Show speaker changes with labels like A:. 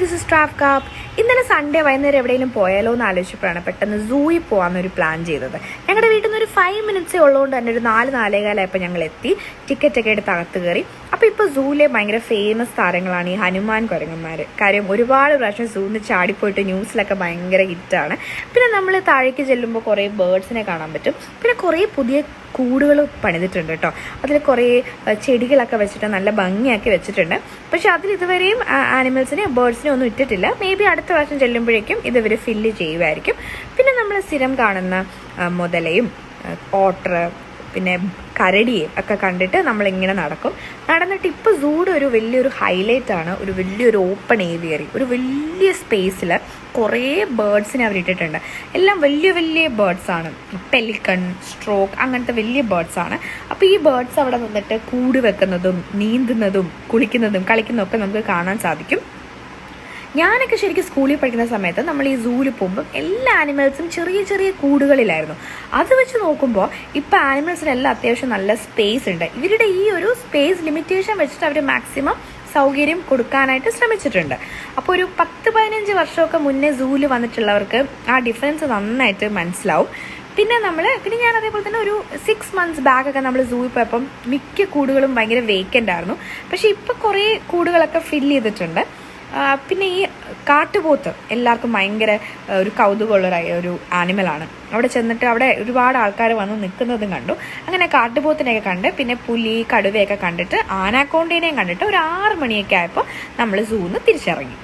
A: This is ട്രാവ്ക. ഇന്നലെ Sunday വൈകുന്നേരം എവിടെയെങ്കിലും പോയാലോ എന്ന് ആലോചിച്ചപ്പോഴാണ് പെട്ടെന്ന് സൂയിൽ പോകാമെന്നൊരു പ്ലാൻ ചെയ്തത്. ഞങ്ങളുടെ വീട്ടിൽ നിന്ന് ഒരു 5 മിനിറ്റ്സേ ഉള്ളതുകൊണ്ട് തന്നെ ഒരു 4-4:15 ഞങ്ങൾ എത്തി. ടിക്കറ്റൊക്കെ എടുത്ത് അകത്ത് കയറി. അപ്പോൾ ഇപ്പോൾ സൂവിലെ ഭയങ്കര ഫേമസ് താരങ്ങളാണ് ഈ ഹനുമാൻ കുരങ്ങന്മാർ. കാര്യം ഒരുപാട് പ്രാവശ്യം സൂന്ന് ചാടിപ്പോയിട്ട് ന്യൂസിലൊക്കെ ഭയങ്കര ഹിറ്റാണ്. പിന്നെ നമ്മൾ താഴേക്ക് ചെല്ലുമ്പോൾ കുറേ ബേർഡ്സിനെ കാണാൻ പറ്റും. പിന്നെ കുറേ പുതിയ കൂടുകൾ പണിതിട്ടുണ്ട് കേട്ടോ. അതിൽ കുറേ ചെടികളൊക്കെ വെച്ചിട്ട് നല്ല ഭംഗിയാക്കി വെച്ചിട്ടുണ്ട്. പക്ഷെ അതിൽ ഇതുവരെയും ആനിമൽസിനെ ബേർഡ്സിനെ ഒന്നും ഇട്ടിട്ടില്ല. മേ ബി അടുത്ത പ്രാവശ്യം ചെല്ലുമ്പോഴേക്കും ഇവർ ഫില്ല് ചെയ്യുമായിരിക്കും. പിന്നെ നമ്മൾ സ്ഥിരം കാണുന്ന മുതലയും ഓട്ടർ പിന്നെ കരടിയെ ഒക്കെ കണ്ടിട്ട് നമ്മളിങ്ങനെ നടന്നിട്ട് ഇപ്പോൾ സൂയുടെ ഒരു വലിയൊരു ഹൈലൈറ്റ് ആണ് ഒരു വലിയൊരു ഓപ്പൺ ഏരിയറി, ഒരു വലിയ സ്പേസിൽ കുറേ ബേർഡ്സിനെ അവർ ഇട്ടിട്ടുണ്ട്. എല്ലാം വലിയ വലിയ ബേർഡ്സാണ്. പെലിക്കൺ, സ്ട്രോക്ക് അങ്ങനത്തെ വലിയ ബേർഡ്സാണ്. അപ്പോൾ ഈ ബേർഡ്സ് അവിടെ നിന്നിട്ട് കൂട് വെക്കുന്നതും നീന്തുന്നതും കുളിക്കുന്നതും കളിക്കുന്നതും ഒക്കെ നമുക്ക് കാണാൻ സാധിക്കും. ഞാനൊക്കെ ശരിക്കും സ്കൂളിൽ പഠിക്കുന്ന സമയത്ത് നമ്മൾ ഈ സൂവിൽ പോകുമ്പം എല്ലാ ആനിമൽസും ചെറിയ ചെറിയ കൂടുകളിലായിരുന്നു. അത് വെച്ച് നോക്കുമ്പോൾ ഇപ്പോൾ ആനിമൽസിനെല്ലാം അത്യാവശ്യം നല്ല സ്പേസ് ഉണ്ട്. ഇവരുടെ ഈ ഒരു സ്പേസ് ലിമിറ്റേഷൻ വെച്ചിട്ട് അവർ മാക്സിമം സൗകര്യം കൊടുക്കാനായിട്ട് ശ്രമിച്ചിട്ടുണ്ട്. അപ്പോൾ ഒരു 10-15 വർഷമൊക്കെ മുന്നേ സൂവിൽ വന്നിട്ടുള്ളവർക്ക് ആ ഡിഫറൻസ് നന്നായിട്ട് മനസ്സിലാവും. പിന്നെ ഞാൻ അതേപോലെ തന്നെ ഒരു 6 months ബാക്കൊക്കെ നമ്മൾ സൂവിൽ പോയപ്പം മിക്ക കൂടുകളും ഭയങ്കര വേക്കൻ്റ് ആയിരുന്നു. പക്ഷേ ഇപ്പോൾ കുറേ കൂടുകളൊക്കെ ഫില്ല് ചെയ്തിട്ടുണ്ട്. പിന്നെ ഈ കാട്ടുപോത്ത് എല്ലാവർക്കും ഭയങ്കര ഒരു കൗതുകമുള്ള ഒരു ആനിമലാണ്. അവിടെ ചെന്നിട്ട് അവിടെ ഒരുപാട് ആൾക്കാർ വന്ന് നിൽക്കുന്നതും കണ്ടു. അങ്ങനെ കാട്ടുപോത്തിനെയൊക്കെ കണ്ട് പിന്നെ പുലി കടുവയൊക്കെ കണ്ടിട്ട് ആനാക്കോണ്ടേനെയും കണ്ടിട്ട് ഒരു 6 മണിയൊക്കെ ആയപ്പോൾ നമ്മൾ സൂന്ന് തിരിച്ചിറങ്ങി.